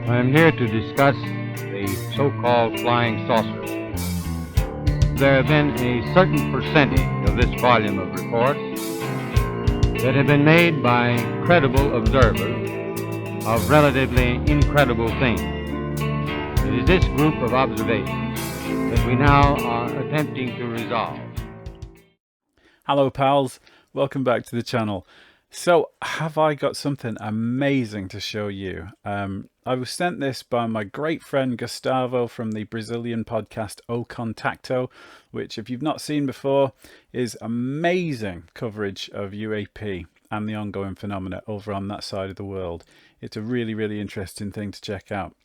I'm here to discuss the so-called flying saucers. There have been a certain percentage of this volume of reports that have been made by credible observers of relatively incredible things. It is this group of observations that we now are attempting to resolve. Hello pals, welcome back to the channel. So have I got something amazing to show you. I was sent this by my great friend Gustavo from the Brazilian podcast O Contato, which if you've not seen before is amazing coverage of UAP and the ongoing phenomena over on that side of the world. It's a really interesting thing to check out.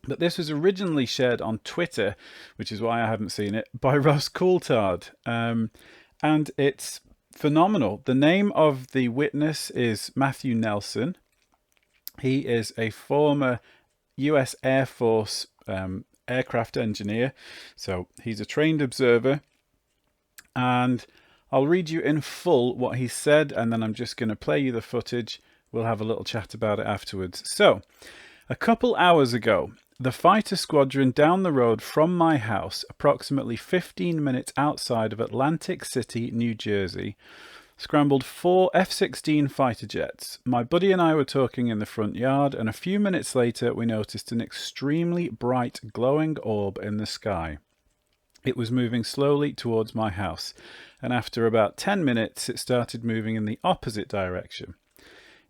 But this was originally shared on Twitter, which is why I haven't seen it, by Ross Coultard. And it's phenomenal. The name of the witness is Matthew Nelson. He is a former US Air Force aircraft engineer. So he's a trained observer. And I'll read you in full what he said, and then I'm just going to play you the footage. We'll have a little chat about it afterwards. So, a couple hours ago, the fighter squadron down the road from my house, approximately 15 minutes outside of Atlantic City, New Jersey, scrambled 4 F-16 fighter jets. My buddy and I were talking in the front yard, and a few minutes later we noticed an extremely bright glowing orb in the sky. It was moving slowly towards my house, and after about 10 minutes it started moving in the opposite direction.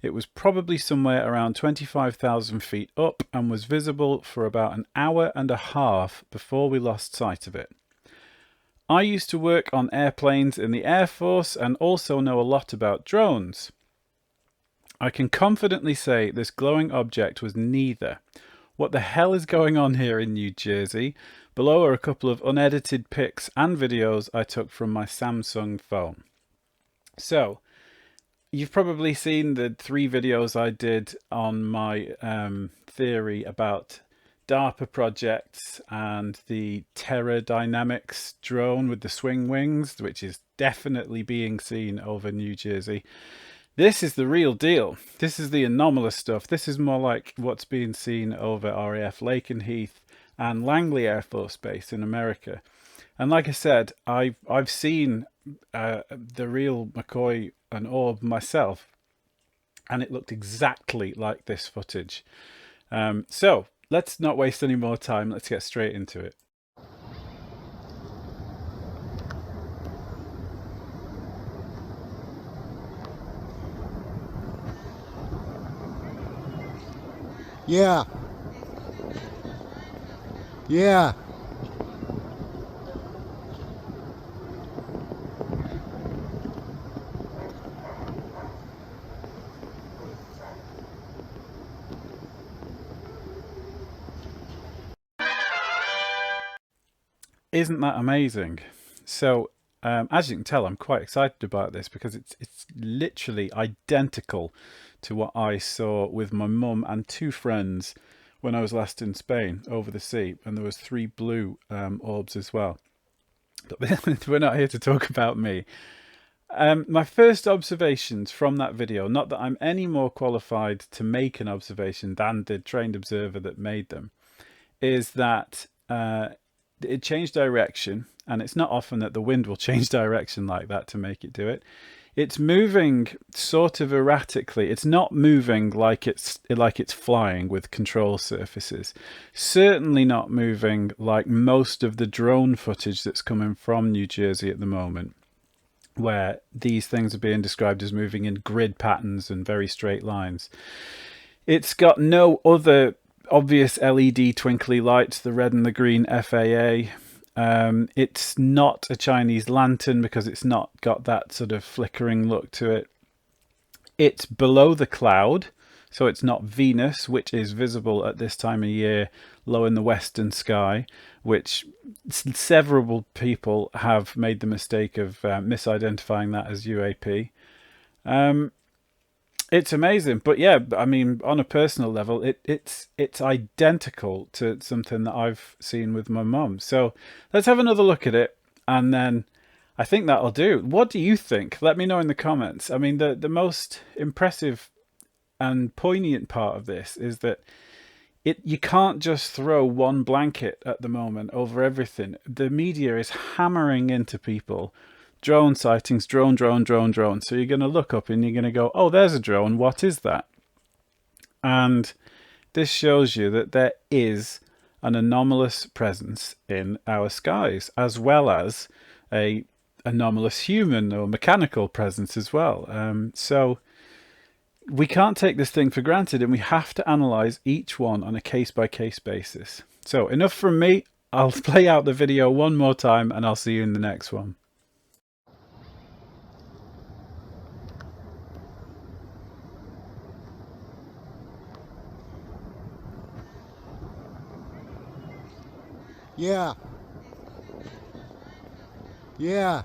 It was probably somewhere around 25,000 feet up and was visible for about an hour and a half before we lost sight of it. I used to work on airplanes in the Air Force and also know a lot about drones. I can confidently say this glowing object was neither. What the hell is going on here in New Jersey? Below are a couple of unedited pics and videos I took from my Samsung phone. So, you've probably seen the 3 videos I did on my theory about DARPA projects and the Terra Dynamics drone with the swing wings, which is definitely being seen over New Jersey. This is the real deal. This is the anomalous stuff. This is more like what's being seen over RAF Lakenheath and Langley Air Force Base in America. And like I said, I've seen the real McCoy and Orb myself, and it looked exactly like this footage. So let's not waste any more time. Let's get straight into it. Yeah. Yeah. Isn't that amazing? So as you can tell, I'm quite excited about this because it's literally identical to what I saw with my mum and 2 friends when I was last in Spain over the sea, and there was 3 blue orbs as well. But we're not here to talk about me. My first observations from that video, not that I'm any more qualified to make an observation than the trained observer that made them, is that it changed direction, and it's not often that the wind will change direction like that to make it do it. It's moving sort of erratically. It's not moving like it's flying with control surfaces. Certainly not moving like most of the drone footage that's coming from New Jersey at the moment, where these things are being described as moving in grid patterns and very straight lines. It's got no other obvious LED twinkly lights, the red and the green FAA. It's not a Chinese lantern because it's not got that sort of flickering look to it. It's below the cloud, so it's not Venus, which is visible at this time of year low in the western sky, which several people have made the mistake of misidentifying that as UAP. It's amazing, but yeah, I mean, on a personal level, it's identical to something that I've seen with my mum. So let's have another look at it, and then I think that'll do. What do you think? Let me know in the comments. I mean, the most impressive and poignant part of this is that You can't just throw one blanket at the moment over everything. The media is hammering into people. Drone sightings, drone, drone, drone, drone. So you're going to look up and you're going to go, oh, there's a drone. What is that? And this shows you that there is an anomalous presence in our skies, as well as a anomalous human or mechanical presence as well. So we can't take this thing for granted, and we have to analyze each one on a case-by-case basis. So enough from me. I'll play out the video one more time and I'll see you in the next one. Yeah. Yeah.